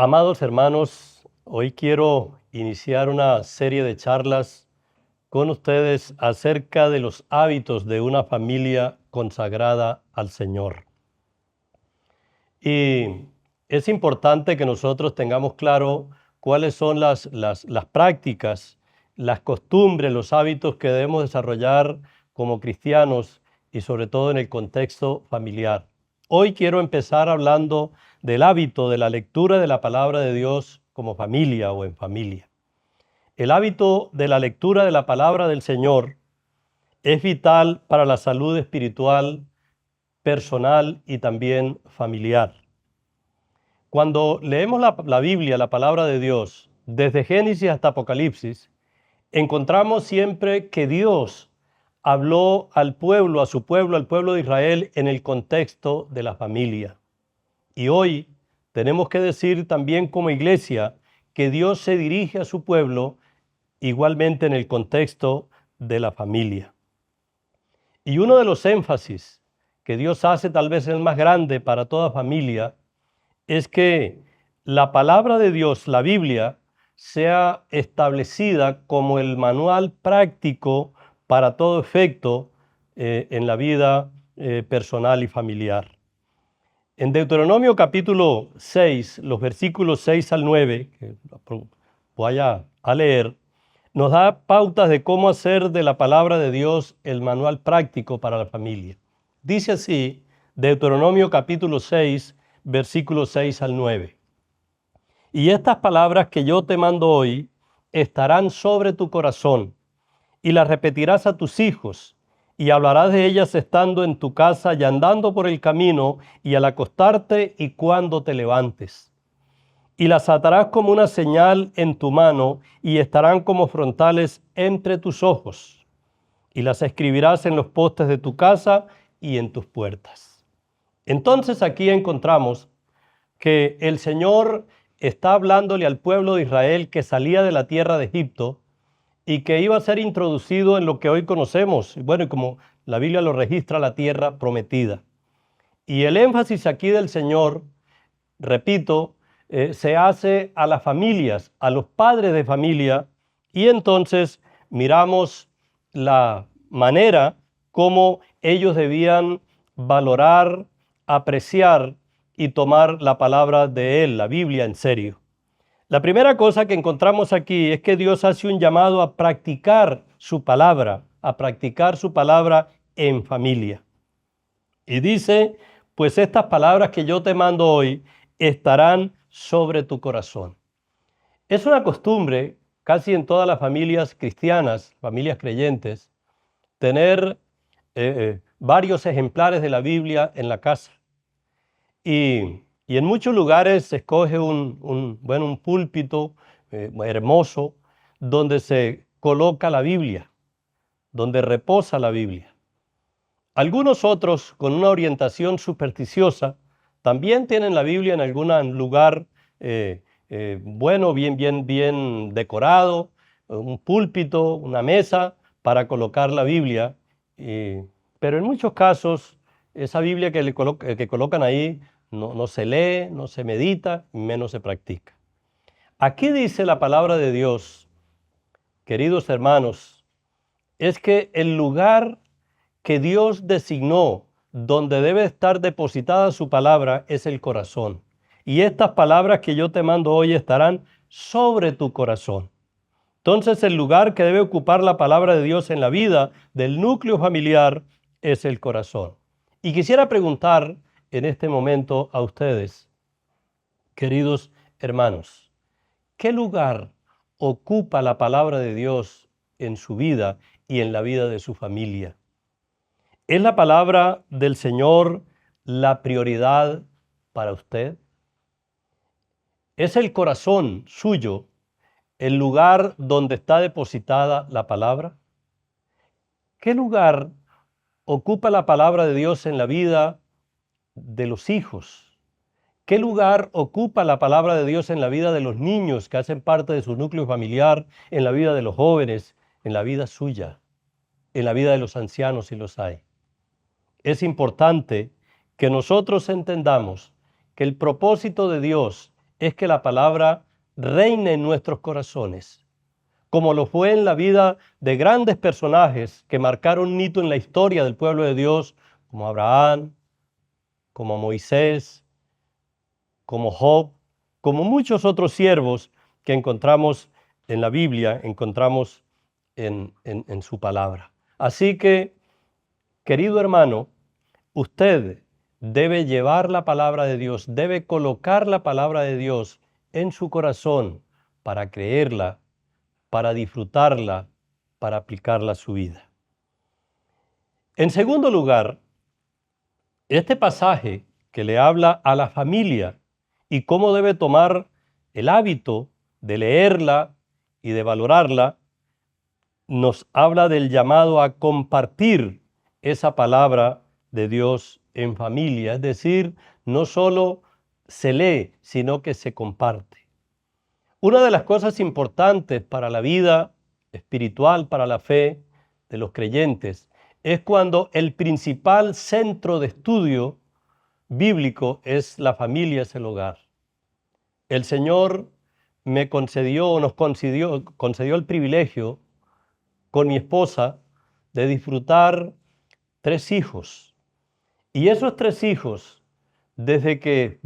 Amados hermanos, hoy quiero iniciar una serie de charlas con ustedes acerca de los hábitos de una familia consagrada al Señor. Y es importante que nosotros tengamos claro cuáles son las prácticas, las costumbres, los hábitos que debemos desarrollar como cristianos y sobre todo en el contexto familiar. Hoy quiero empezar hablando del hábito de la lectura de la palabra de Dios como familia o en familia. El hábito de la lectura de la palabra del Señor es vital para la salud espiritual, personal y también familiar. Cuando leemos la Biblia, la palabra de Dios, desde Génesis hasta Apocalipsis, encontramos siempre que Dios habló al pueblo, a su pueblo, al pueblo de Israel, en el contexto de la familia. Y hoy tenemos que decir también como iglesia que Dios se dirige a su pueblo igualmente en el contexto de la familia. Y uno de los énfasis que Dios hace, tal vez el más grande para toda familia, es que la palabra de Dios, la Biblia, sea establecida como el manual práctico para todo efecto en la vida personal y familiar. En Deuteronomio capítulo 6, los versículos 6 al 9, que voy a leer, nos da pautas de cómo hacer de la palabra de Dios el manual práctico para la familia. Dice así, Deuteronomio capítulo 6, versículos 6 al 9. Y estas palabras que yo te mando hoy estarán sobre tu corazón, y las repetirás a tus hijos, y hablarás de ellas estando en tu casa y andando por el camino, y al acostarte y cuando te levantes. Y las atarás como una señal en tu mano, y estarán como frontales entre tus ojos. Y las escribirás en los postes de tu casa y en tus puertas. Entonces aquí encontramos que el Señor está hablándole al pueblo de Israel que salía de la tierra de Egipto y que iba a ser introducido en lo que hoy conocemos, bueno, como la Biblia lo registra, la tierra prometida. Y el énfasis aquí del Señor, repito, se hace a las familias, a los padres de familia, y entonces miramos la manera como ellos debían valorar, apreciar y tomar la palabra de Él, la Biblia, en serio. La primera cosa que encontramos aquí es que Dios hace un llamado a practicar su palabra en familia. Y dice, pues estas palabras que yo te mando hoy estarán sobre tu corazón. Es una costumbre, casi en todas las familias cristianas, familias creyentes, tener varios ejemplares de la Biblia en la casa. Y en muchos lugares se escoge un púlpito hermoso donde se coloca la Biblia, donde reposa la Biblia. Algunos otros, con una orientación supersticiosa, también tienen la Biblia en algún lugar bueno, bien decorado, un púlpito, una mesa para colocar la Biblia. Pero en muchos casos, esa Biblia que colocan ahí no se lee, no se medita, menos se practica. Aquí dice la palabra de Dios, queridos hermanos, es que el lugar que Dios designó donde debe estar depositada su palabra es el corazón. Y estas palabras que yo te mando hoy estarán sobre tu corazón. Entonces el lugar que debe ocupar la palabra de Dios en la vida del núcleo familiar es el corazón. Y quisiera preguntar en este momento a ustedes, queridos hermanos, ¿qué lugar ocupa la palabra de Dios en su vida y en la vida de su familia? ¿Es la palabra del Señor la prioridad para usted? ¿Es el corazón suyo el lugar donde está depositada la palabra? ¿Qué lugar ocupa la palabra de Dios en la vida de los hijos? ¿Qué lugar ocupa la palabra de Dios en la vida de los niños que hacen parte de su núcleo familiar, en la vida de los jóvenes, en la vida suya, en la vida de los ancianos si los hay? Es importante que nosotros entendamos que el propósito de Dios es que la palabra reine en nuestros corazones, como lo fue en la vida de grandes personajes que marcaron un hito en la historia del pueblo de Dios, como Abraham, como Moisés, como Job, como muchos otros siervos que encontramos en la Biblia, encontramos en su palabra. Así que, querido hermano, usted debe llevar la palabra de Dios, debe colocar la palabra de Dios en su corazón para creerla, para disfrutarla, para aplicarla a su vida. En segundo lugar, este pasaje que le habla a la familia y cómo debe tomar el hábito de leerla y de valorarla, nos habla del llamado a compartir esa palabra de Dios en familia, es decir, no solo se lee, sino que se comparte. Una de las cosas importantes para la vida espiritual, para la fe de los creyentes, es cuando el principal centro de estudio bíblico es la familia, es el hogar. El Señor me concedió, nos concedió el privilegio con mi esposa de disfrutar 3 hijos. Y esos 3 hijos, desde que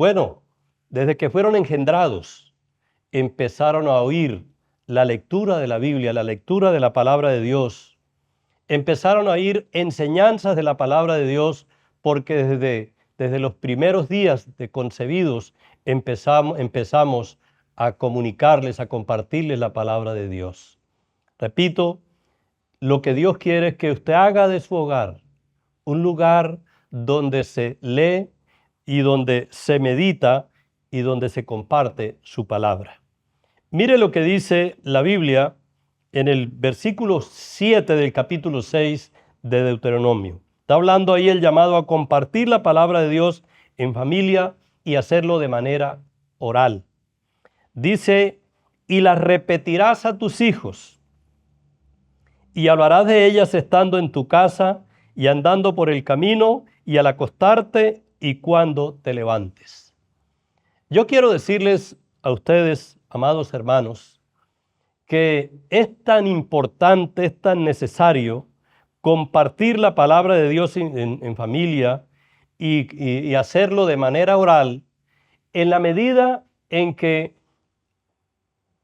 fueron engendrados, empezaron a oír la lectura de la Biblia, la lectura de la palabra de Dios. Empezaron a oír enseñanzas de la palabra de Dios, porque desde los primeros días de concebidos empezamos a comunicarles, a compartirles la palabra de Dios. Repito, lo que Dios quiere es que usted haga de su hogar un lugar donde se lee y donde se medita y donde se comparte su palabra. Mire lo que dice la Biblia en el versículo 7 del capítulo 6 de Deuteronomio. Está hablando ahí el llamado a compartir la palabra de Dios en familia y hacerlo de manera oral. Dice, y las repetirás a tus hijos, y hablarás de ellas estando en tu casa y andando por el camino y al acostarte y cuando te levantes. Yo quiero decirles a ustedes, amados hermanos, que es tan importante, es tan necesario compartir la palabra de Dios en familia y hacerlo de manera oral, en la medida en que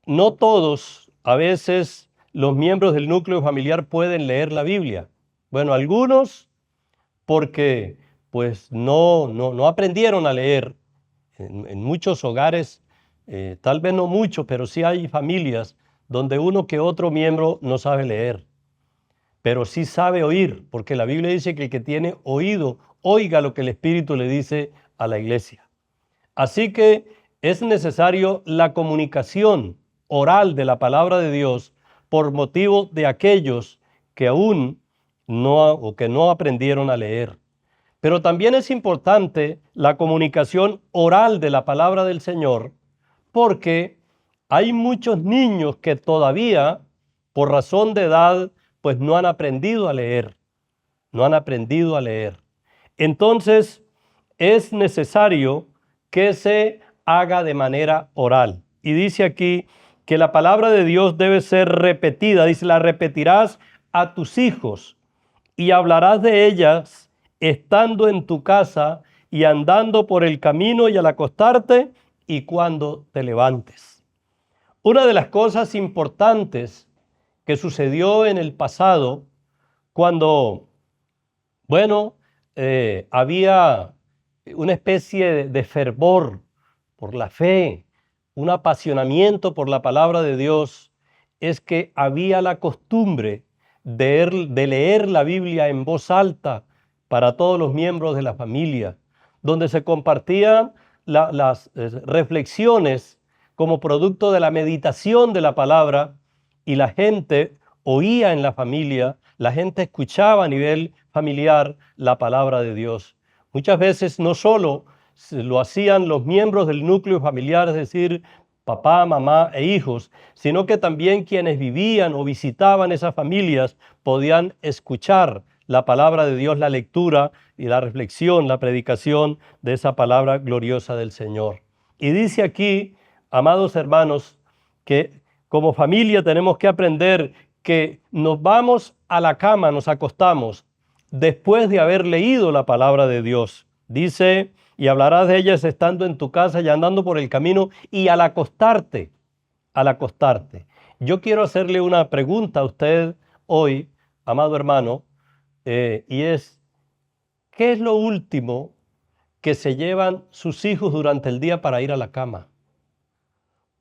no todos, a veces, los miembros del núcleo familiar pueden leer la Biblia. Bueno, algunos porque pues no aprendieron a leer. En muchos hogares, tal vez no muchos, pero sí hay familias donde uno que otro miembro no sabe leer, pero sí sabe oír, porque la Biblia dice que el que tiene oído, oiga lo que el Espíritu le dice a la iglesia. Así que es necesario la comunicación oral de la palabra de Dios por motivo de aquellos que aún no aprendieron a leer. Pero también es importante la comunicación oral de la palabra del Señor, porque hay muchos niños que todavía, por razón de edad, pues no han aprendido a leer. No han aprendido a leer. Entonces, es necesario que se haga de manera oral. Y dice aquí que la palabra de Dios debe ser repetida. Dice, la repetirás a tus hijos y hablarás de ellas estando en tu casa y andando por el camino y al acostarte y cuando te levantes. Una de las cosas importantes que sucedió en el pasado, cuando, había una especie de fervor por la fe, un apasionamiento por la palabra de Dios, es que había la costumbre de leer la Biblia en voz alta para todos los miembros de la familia, donde se compartían las reflexiones como producto de la meditación de la palabra, y la gente oía en la familia, la gente escuchaba a nivel familiar la palabra de Dios. Muchas veces no solo lo hacían los miembros del núcleo familiar, es decir, papá, mamá e hijos, sino que también quienes vivían o visitaban esas familias podían escuchar la palabra de Dios, la lectura y la reflexión, la predicación de esa palabra gloriosa del Señor. Y dice aquí amados hermanos, que como familia tenemos que aprender que nos vamos a la cama, nos acostamos después de haber leído la palabra de Dios. Dice, y hablarás de ellas estando en tu casa y andando por el camino y al acostarte, al acostarte. Yo quiero hacerle una pregunta a usted hoy, amado hermano, y es, ¿qué es lo último que se llevan sus hijos durante el día para ir a la cama?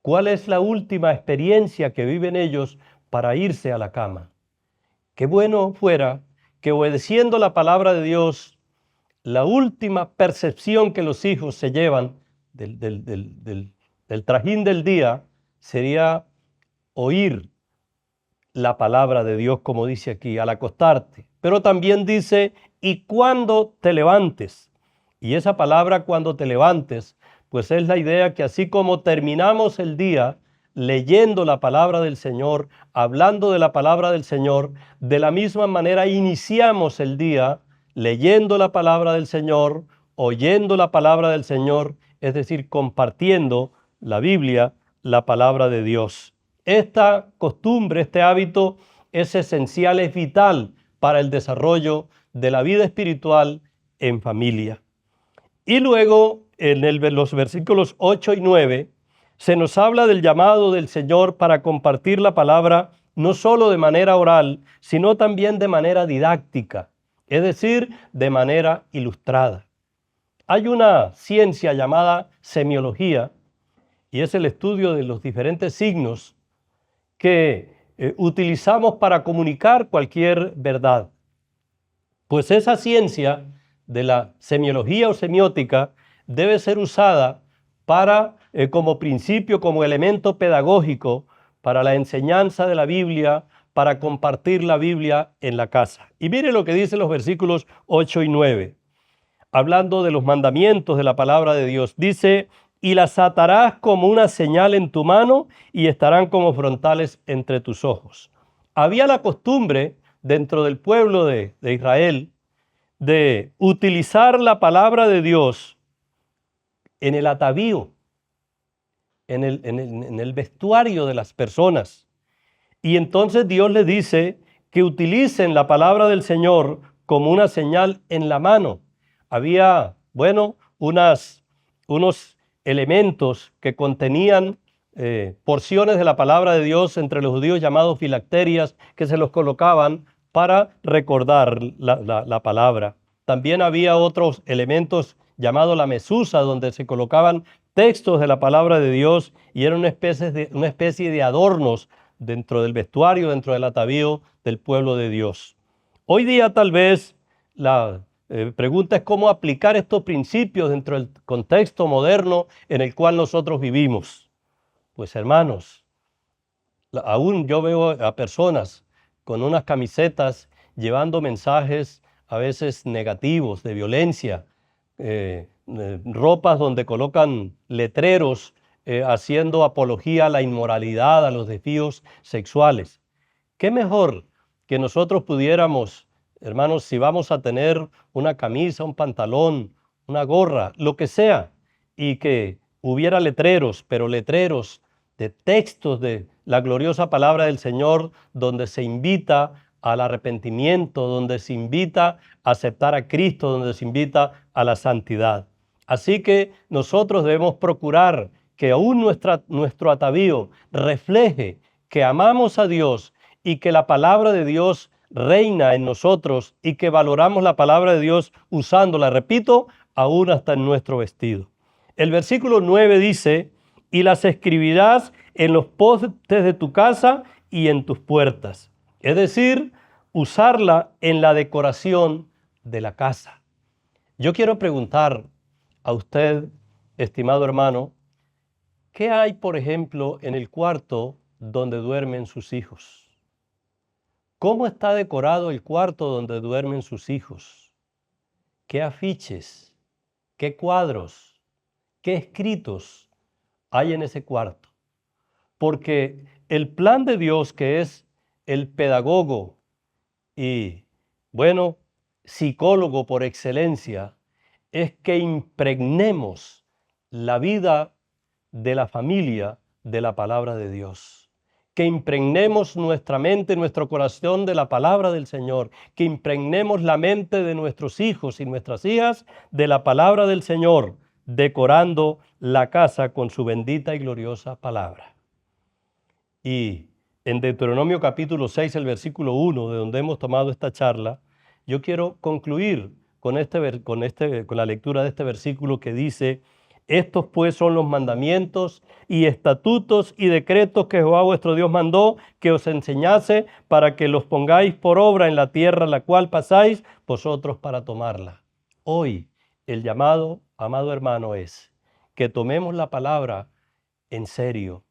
¿Cuál es la última experiencia que viven ellos para irse a la cama? Qué bueno fuera que obedeciendo la palabra de Dios, la última percepción que los hijos se llevan del trajín del día sería oír la palabra de Dios, como dice aquí, al acostarte. Pero también dice, y cuando te levantes. Y esa palabra cuando te levantes, pues es la idea que así como terminamos el día leyendo la palabra del Señor, hablando de la palabra del Señor, de la misma manera iniciamos el día leyendo la palabra del Señor, oyendo la palabra del Señor, es decir, compartiendo la Biblia, la palabra de Dios. Esta costumbre, este hábito es esencial, es vital para el desarrollo de la vida espiritual en familia. Y luego, en los versículos 8 y 9, se nos habla del llamado del Señor para compartir la palabra no solo de manera oral, sino también de manera didáctica, es decir, de manera ilustrada. Hay una ciencia llamada semiología, y es el estudio de los diferentes signos que utilizamos para comunicar cualquier verdad. Pues esa ciencia de la semiología o semiótica debe ser usada para, como principio, como elemento pedagógico para la enseñanza de la Biblia, para compartir la Biblia en la casa. Y mire lo que dicen los versículos 8 y 9, hablando de los mandamientos de la palabra de Dios. Dice, y las atarás como una señal en tu mano y estarán como frontales entre tus ojos. Había la costumbre dentro del pueblo de Israel de utilizar la palabra de Dios en el atavío, en el vestuario de las personas. Y entonces Dios les dice que utilicen la palabra del Señor como una señal en la mano. Había, bueno, unos elementos que contenían porciones de la palabra de Dios entre los judíos llamados filacterias, que se los colocaban para recordar la palabra. También había otros elementos llamados la mesusa, donde se colocaban textos de la palabra de Dios y era una especie de adornos dentro del vestuario, dentro del atavío del pueblo de Dios. Hoy día tal vez la pregunta es cómo aplicar estos principios dentro del contexto moderno en el cual nosotros vivimos. Pues hermanos, aún yo veo a personas con unas camisetas llevando mensajes a veces negativos, de violencia, ropas donde colocan letreros haciendo apología a la inmoralidad, a los desvíos sexuales. ¿Qué mejor que nosotros pudiéramos, hermanos, si vamos a tener una camisa, un pantalón, una gorra, lo que sea, y que hubiera letreros, pero letreros de textos de la gloriosa palabra del Señor, donde se invita al arrepentimiento, donde se invita a aceptar a Cristo, donde se invita a la santidad? Así que nosotros debemos procurar que aún nuestro atavío refleje que amamos a Dios y que la palabra de Dios reina en nosotros y que valoramos la palabra de Dios usándola, repito, aún hasta en nuestro vestido. El versículo 9 dice, y las escribirás en los postes de tu casa y en tus puertas. Es decir, usarla en la decoración de la casa. Yo quiero preguntar a usted, estimado hermano, ¿qué hay, por ejemplo, en el cuarto donde duermen sus hijos? ¿Cómo está decorado el cuarto donde duermen sus hijos? ¿Qué afiches, qué cuadros, qué escritos hay en ese cuarto? Porque el plan de Dios, que es el pedagogo y, bueno, psicólogo por excelencia, es que impregnemos la vida de la familia de la palabra de Dios. Que impregnemos nuestra mente, nuestro corazón de la palabra del Señor. Que impregnemos la mente de nuestros hijos y nuestras hijas de la palabra del Señor, decorando la casa con su bendita y gloriosa palabra. Y en Deuteronomio capítulo 6, el versículo 1, de donde hemos tomado esta charla, yo quiero concluir con la lectura de este versículo que dice: estos pues son los mandamientos y estatutos y decretos que Jehová vuestro Dios mandó que os enseñase para que los pongáis por obra en la tierra la cual pasáis vosotros para tomarla. Hoy el llamado, amado hermano, es que tomemos la palabra en serio,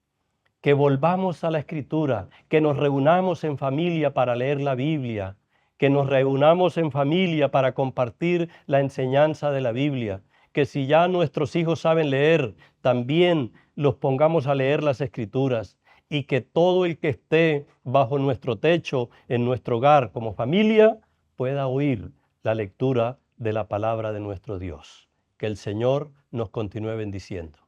que volvamos a la Escritura, que nos reunamos en familia para leer la Biblia, que nos reunamos en familia para compartir la enseñanza de la Biblia, que si ya nuestros hijos saben leer, también los pongamos a leer las Escrituras, y que todo el que esté bajo nuestro techo, en nuestro hogar como familia, pueda oír la lectura de la palabra de nuestro Dios. Que el Señor nos continúe bendiciendo.